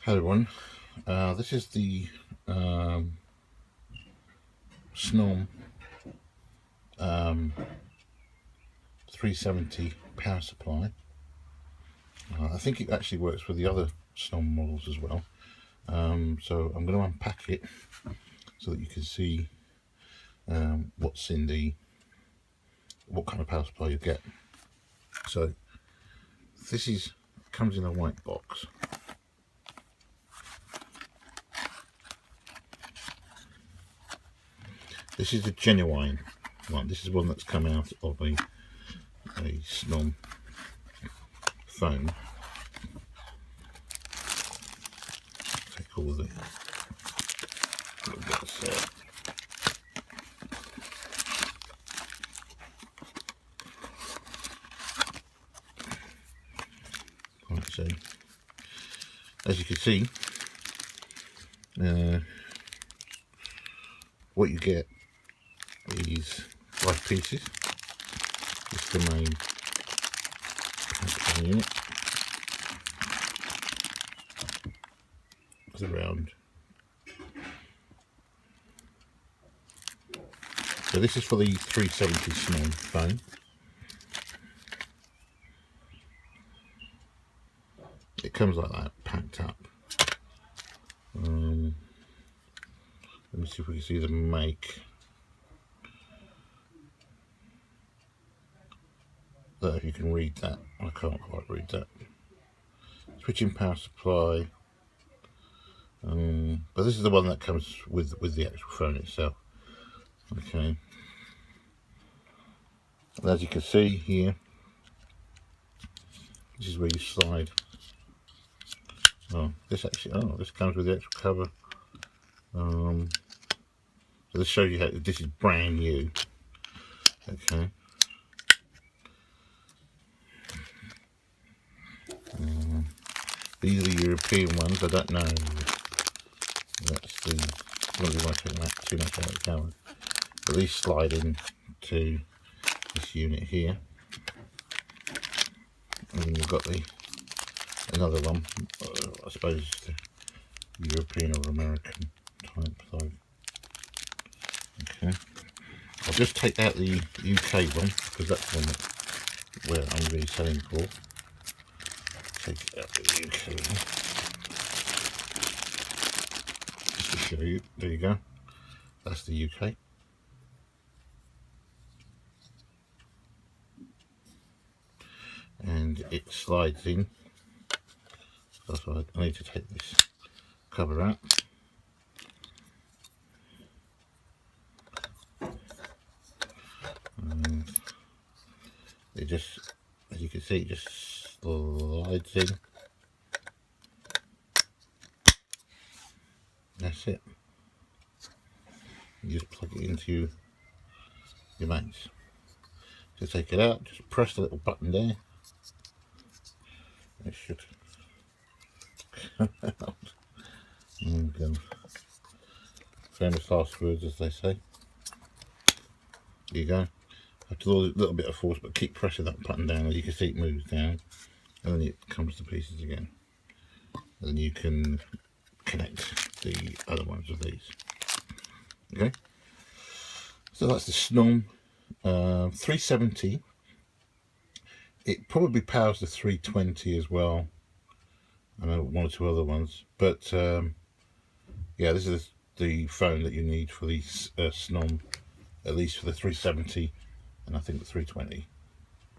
Hello everyone, this is the snom 370 power supply. I think it actually works with the other snom models as well, so I'm going to unpack it so that you can see what's in what kind of power supply you get. So this comes in a white box. This is a genuine one. This is one that's come out of a snom phone. Take all the little bits out. Right, so as you can see, what you get is 5 pieces. This is the main unit. It's around. So this is for the 370 snom phone. It comes like that, packed up. Let me see if we can see the make. I don't know if you can read that. I can't quite read that. Switching power supply. But this is the one that comes with the actual phone itself. Okay. And as you can see here, this is where you slide. This comes with the actual cover. So this shows you how this is brand new. Okay. These are the European ones. I don't know. That's the. I don't really want to take that too much out of the camera. But these slide into this unit here, and then you've got another one. I suppose the European or American type side. Okay. I'll just take out the UK one because that's the one where I'm really selling for. Take out the UK one. Just to show you. There you go. That's the UK. And it slides in. So I need to take this cover out. And it just, as you can see, it just slides in. That's it. You just plug it into your mains. To take it out, just press the little button there. It should come out. And famous last words, as they say. There you go. Have to do a little bit of force, but keep pressing that button down. As you can see, it moves down, and then it comes to pieces again. And then you can connect the other ones of these. Okay. So that's the snom 370. It probably powers the 320 as well. I know one or two other ones, but yeah, this is the phone that you need for the snom, at least for the 370 and I think the 320.